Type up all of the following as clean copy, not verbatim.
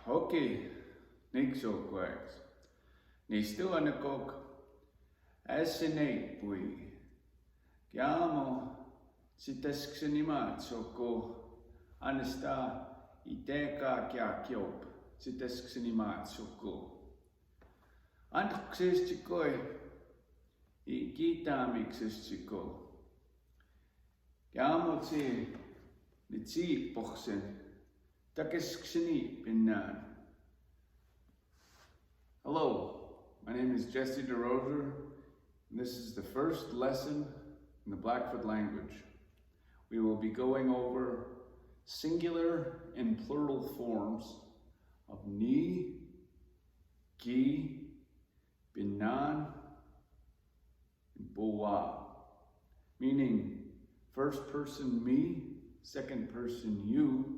Hoki, Nixoquax, Nistuanakok, Asinate Bui, Giamo, Sitesxinimat Soko, Anasta, Iteka Kyakyop, Sitesxinimat Soko. Antoxis Chikoi, Ikitamixis Chiko. Giamo Tsi, Nitsi Boxen. Hello, my name is Jesse DeRozier, and this is the first lesson in the Blackfoot language. We will be going over singular and plural forms of ni, ki, binan, and boa, meaning first person me, second person you,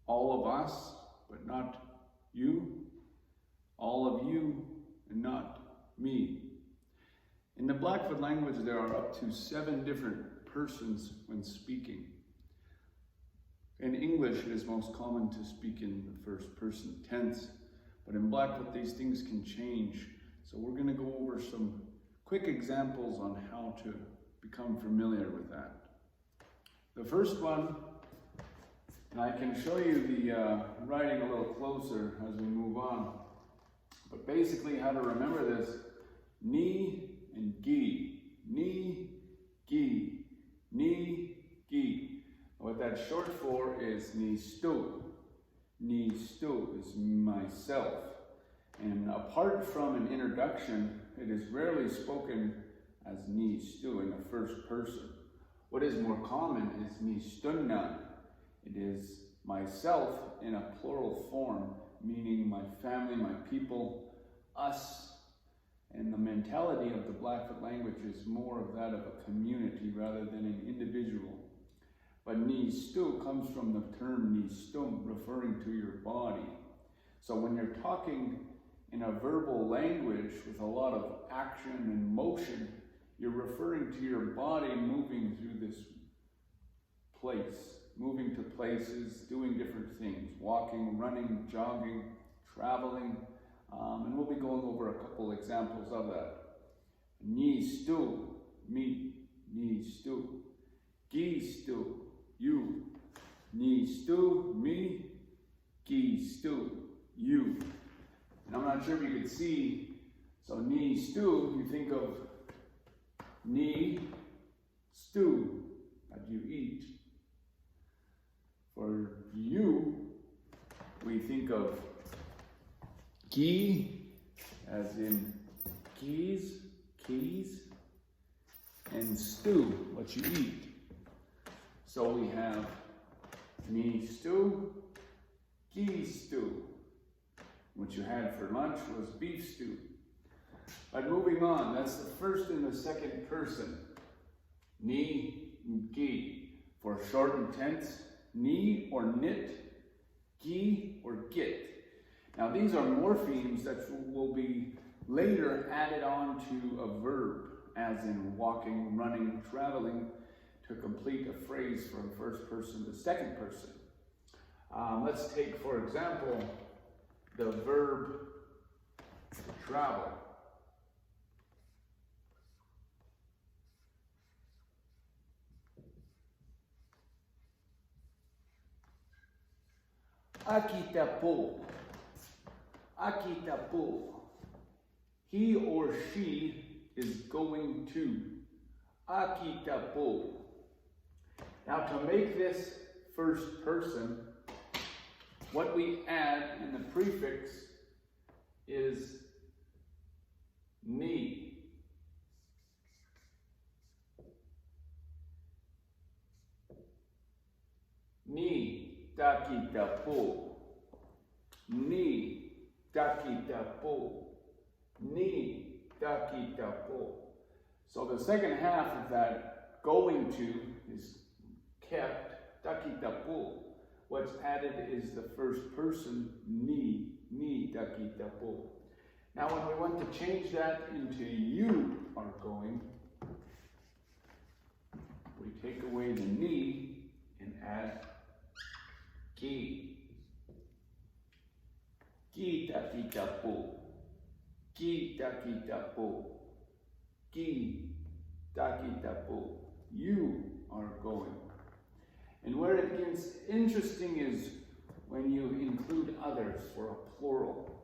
all of us, but not you, all of you, and not me. In the Blackfoot language, there are up to 7 different persons when speaking. In English, it is most common to speak in the first person tense, but in Blackfoot, these things can change. So we're going to go over some quick examples on how to become familiar with that. The first one, and I can show you the writing a little closer as we move on. But basically how to remember this, ni and gi. Ni, gi. Ni, gi. What that's short for is ni stu. Ni stu is myself. And apart from an introduction, it is rarely spoken as ni stu in the first person. What is more common is ni stunna. It is myself in a plural form, meaning my family, my people, us. And the mentality of the Blackfoot language is more of that of a community rather than an individual. But ni stu comes from the term ni stum, referring to your body. So when you're talking in a verbal language with a lot of action and motion, you're referring to your body moving through this place. Moving to places, doing different things, walking, running, jogging, traveling, and we'll be going over a couple examples of that. Ni stu, me, ni stu. Gi stu, you. Ni stu, me. Gi stu, you. And I'm not sure if you could see, so ni stu, you think of ni, stew, that you eat. For you, we think of ki, as in keys, and stew, what you eat. So we have ni stew, ki stew. What you had for lunch was beef stew. But moving on, that's the first and the second person. Ni and ki. For shortened tense, ni or nit, gi or git. Now these are morphemes that will be later added on to a verb, as in walking, running, traveling, to complete a phrase from first person to second person. Let's take, for example, the verb to travel. Akitapo. Akitapo. He or she is going to. Akitapo. Now to make this first person, what we add in the prefix is ni. Ni. Takitapo. Ni takitapo. Ni takitapo. So the second half of that going to is kept, takitapo. What's added is the first person, ni takitapo. Now when we want to change that into you are going, we take away the ni and add ki. Kita kita po. Kita kita po. Kita kita po. You are going. And where it gets interesting is when you include others for a plural.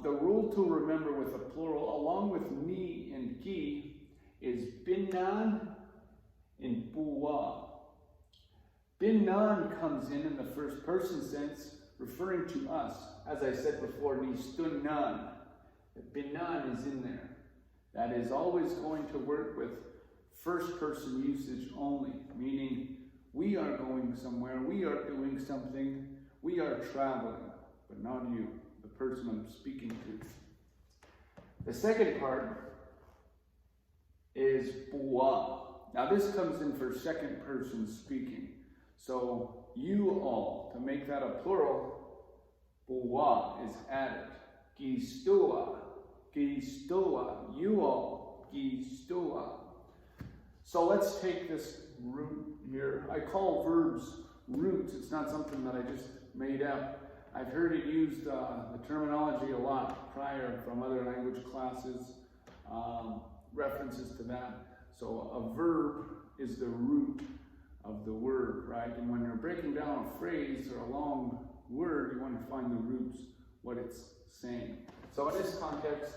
The rule to remember with a plural, along with ni and ki, is binan and buwa. Binan comes in the first person sense, referring to us. As I said before, ni stunan. Binan is in there. That is always going to work with first person usage only, meaning we are going somewhere, we are doing something, we are traveling, but not you, the person I'm speaking to. The second part is buwa. Now this comes in for second person speaking. So you all, to make that a plural, buwa is added. Gistua, gistua, you all, gistua. So let's take this root here. I call verbs roots. It's not something that I just made up. I've heard it used, the terminology a lot prior from other language classes, references to that. So a verb is the root of the word, right? And when you're breaking down a phrase or a long word, you want to find the roots, what it's saying. So in this context,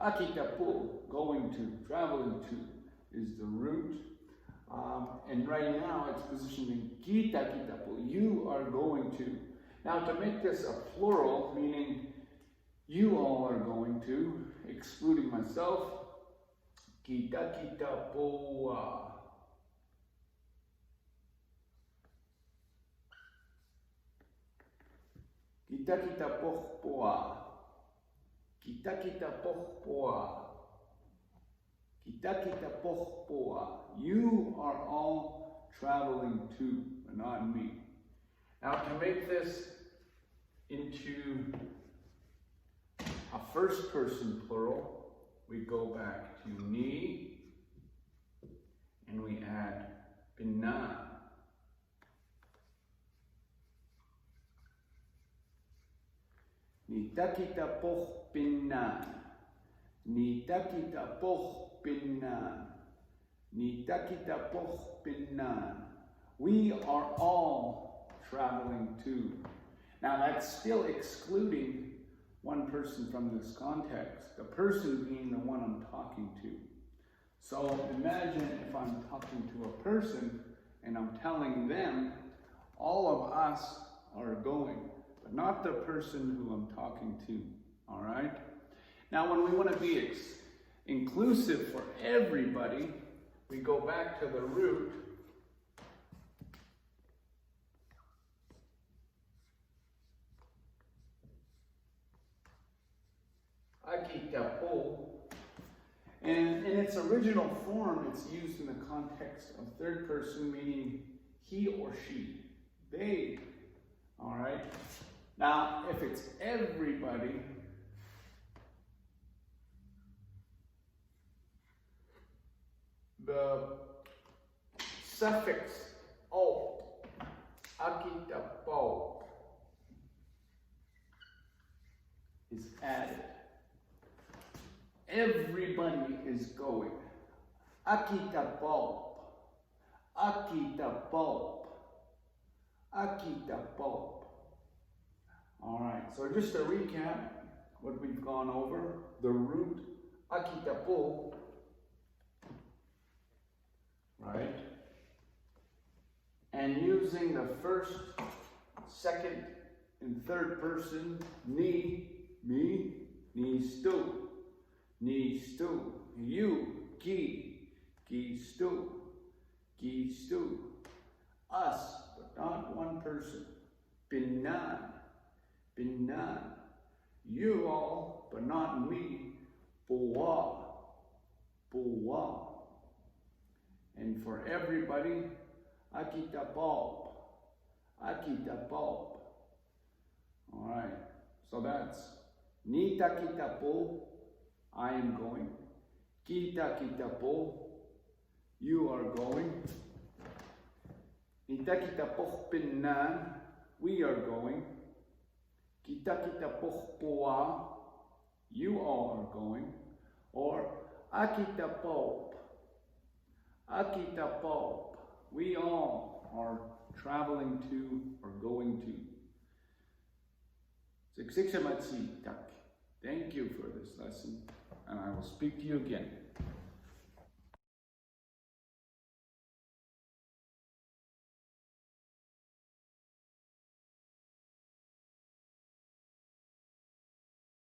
akitapu, going to, traveling to, is the root. And right now it's positioned in kita kitapu, you are going to. Now to make this a plural, meaning you all are going to, excluding myself, kita kitapu. Kita kita pohpoa. Kita kita pohpoa. Kita kita pohpoa. You are all traveling to, but not me. Now to make this into a first person plural, we go back to ni and we add binan. Nita kita poh binan. Nita kita poh binan. Nita kita poh binan. We are all traveling to. Now that's still excluding one person from this context, the person being the one I'm talking to. So imagine if I'm talking to a person and I'm telling them, all of us are going, but not the person who I'm talking to, all right? Now when we want to be inclusive for everybody, we go back to the root. Akitapo. And in its original form, it's used in the context of third person, meaning he or she, they, all right? Now, if it's everybody, the suffix o, akitapo, is added. Everybody is going. Akitapo, akitapo, akitapo. All right, so just to recap what we've gone over, the root, akitapo, right? And using the first, second, and third person, ni, me, ni stu, you, ki stu, us, but not one person, binan, you all, but not me, buwa. And for everybody, akitapo. All right, so that's nita kitapo, I am going. Kita kitapo, you are going. Nita kitapo binan, we are going. Kita kita pohpoa, you all are going. Or akita pop, we all are traveling to or going to. Thank you for this lesson, and I will speak to you again.